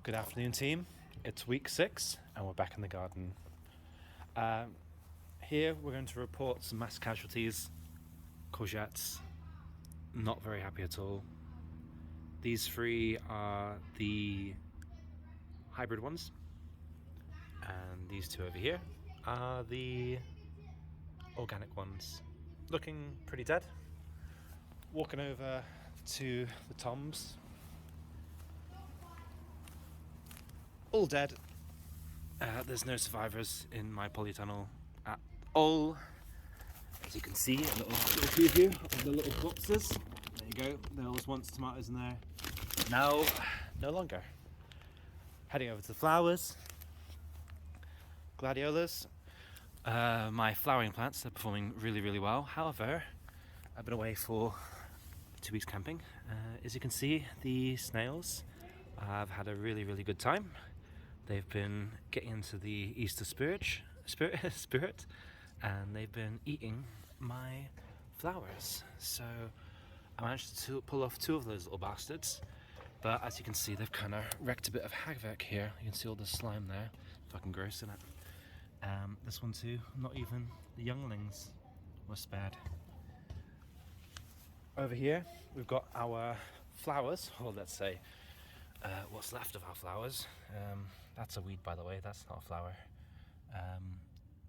Good afternoon, team. It's week 6 and we're back in the garden. Here we're going to report some mass casualties. Courgettes, not very happy at all. These 3 are the hybrid ones, and these 2 over here are the organic ones. Looking pretty dead. Walking over to the toms. All dead. There's no survivors in my polytunnel at all. As you can see, a little preview of the little corpses. There you go. There was once tomatoes in there. Now, no longer. Heading over to the flowers. Gladiolas. My flowering plants are performing really, really well. However, I've been away for 2 weeks camping. As you can see, the snails have had a really, really good time. They've been getting into the Easter spirit, and they've been eating my flowers. So I managed to pull off 2 of those little bastards, but as you can see, they've kind of wreaked a bit of havoc here. You can see all the slime there. Fucking gross, isn't it? This one too, not even the younglings were spared. Over here, we've got our flowers, or let's say what's left of our flowers. That's a weed, by the way, that's not a flower.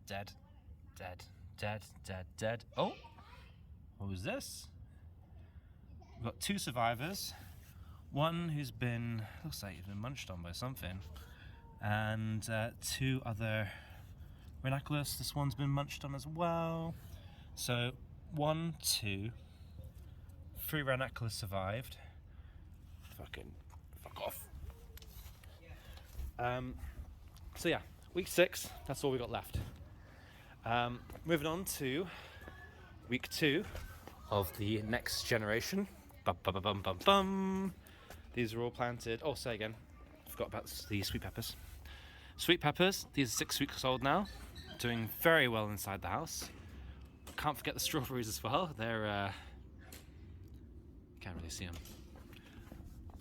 Dead. Oh, what was this? We've got 2 survivors. One who's been, looks like he's been munched on by something, and 2 other ranunculus. This one's been munched on as well. So 1, 2, 3 ranunculus survived. Fuck off. So yeah, week 6, that's all we got left. Moving on to week 2 of the next generation. These are all planted. Oh, say again. Forgot about the sweet peppers. Sweet peppers, these are 6 weeks old now. Doing very well inside the house. Can't forget the strawberries as well. They're, can't really see them.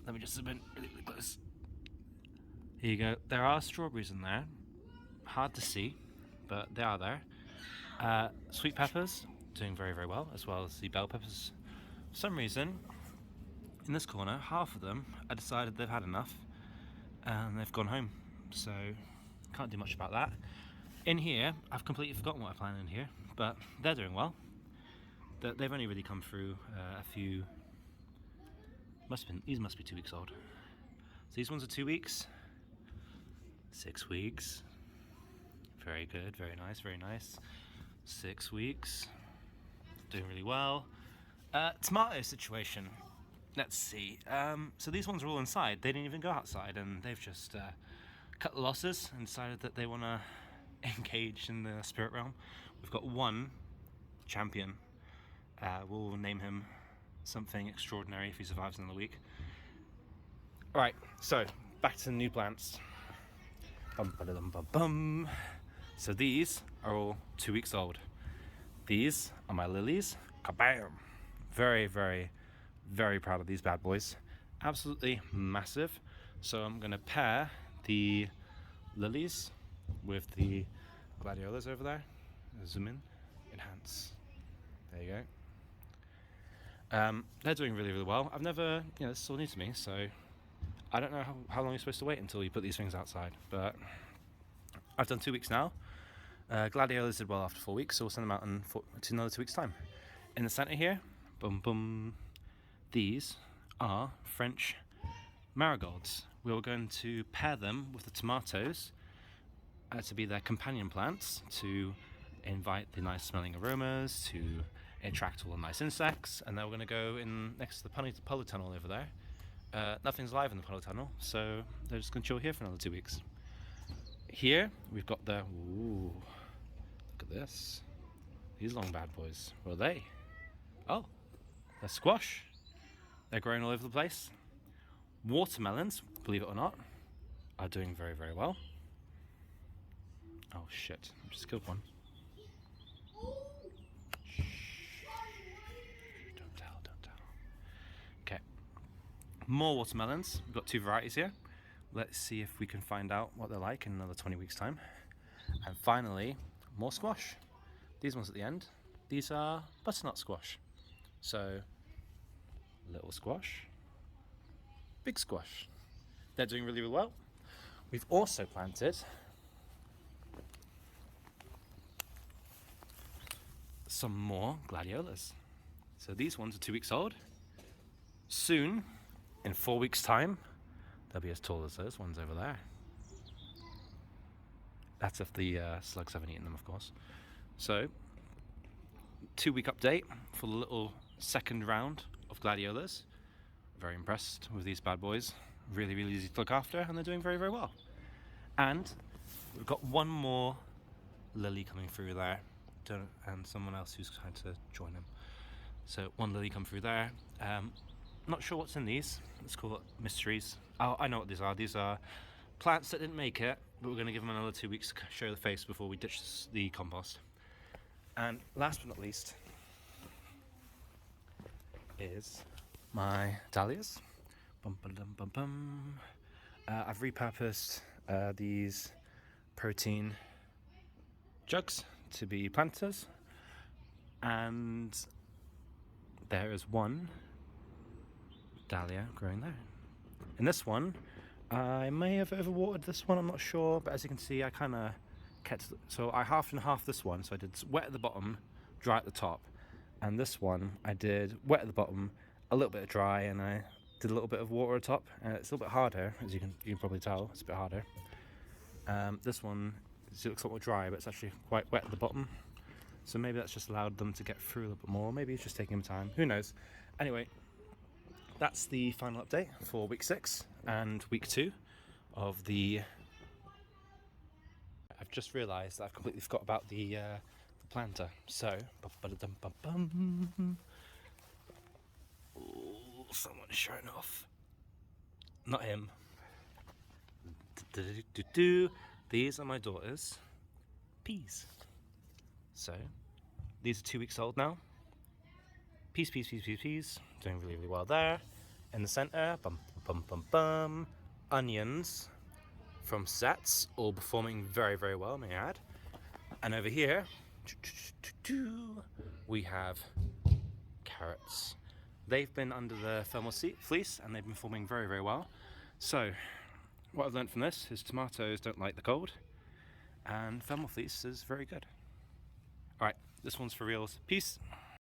Let me just zoom in really, really close. Here you go. There are strawberries in there. Hard to see, but they are there. Sweet peppers, doing very, very well, as well as the bell peppers. For some reason, in this corner, half of them, I decided they've had enough, and they've gone home. So, can't do much about that. In here, I've completely forgotten what I planted in here, but they're doing well. They've only really come through a few... These must be 2 weeks old. So these ones are 2 weeks. 6 weeks. Very good, very nice, very nice. 6 weeks. Doing really well. Tomato situation. Let's see. So these ones are all inside. They didn't even go outside, and they've just cut the losses and decided that they want to engage in the spirit realm. We've got 1 champion. We'll name him something extraordinary if he survives another week. Alright, so back to the new plants. So these are all 2 weeks old. These are my lilies. Kabam! Very, very, very proud of these bad boys. Absolutely massive. So I'm going to pair the lilies with the gladiolas over there. Zoom in, enhance. There you go. They're doing really, really well. I've never, this is all new to me, so I don't know how long you're supposed to wait until you put these things outside, but I've done 2 weeks now. Gladiolas did well after 4 weeks, so we'll send them out in another 2 weeks' time. In the centre here, these are French marigolds. We're going to pair them with the tomatoes to be their companion plants, to invite the nice smelling aromas, to attract all the nice insects, and then we're going to go in next to the polytunnel over there. Nothing's live in the polytunnel, so they're just going to chill here for another 2 weeks. Here we've got the look at this. These long bad boys. What are they? Oh, they're squash. They're growing all over the place. Watermelons, believe it or not, are doing very, very well. Oh shit, I just killed one. Shh. Don't tell. Okay. More watermelons. We've got 2 varieties here. Let's see if we can find out what they're like in another 20 weeks time. And finally, more squash. These ones at the end, these are butternut squash. So, little squash, big squash. They're doing really, really well. We've also planted some more gladiolas. So these ones are 2 weeks old. Soon, in 4 weeks' time, they'll be as tall as those ones over there. That's if the slugs haven't eaten them, of course. So, 2-week update for the little second round of gladiolas. Very impressed with these bad boys. Really, really easy to look after, and they're doing very, very well. And we've got one more lily coming through there, and someone else who's trying to join them. So one lily come through there. Not sure what's in these. Let's call it mysteries. Oh, I know what these are. These are plants that didn't make it, but we're going to give them another 2 weeks to show the face before we ditch the compost. And last but not least is my dahlias. I've repurposed these protein jugs to be planters, and there is one dahlia growing there. In this one, I may have overwatered this one, I'm not sure, but as you can see, I kind of kept, so I half and half this one, so I did wet at the bottom, dry at the top, and this one I did wet at the bottom, a little bit of dry, and I did a little bit of water at the top, and it's a little bit harder, as you can probably tell, it's a bit harder. This one looks a lot more dry, but it's actually quite wet at the bottom, so maybe that's just allowed them to get through a little bit more, maybe it's just taking them time, who knows. Anyway, that's the final update for week 6 and week 2 of the... I've just realised that I've completely forgot about the planter. So, ooh, someone's showing off. Not him. These are my daughter's peas. So, these are 2 weeks old now. Peas. Doing really, really well there. In the centre, onions from Sats, all performing very, very well, may I add. And over here, we have carrots. They've been under the thermal fleece and they've been performing very, very well. So, what I've learned from this is tomatoes don't like the cold, and thermal fleece is very good. Alright, this one's for reals. Peace.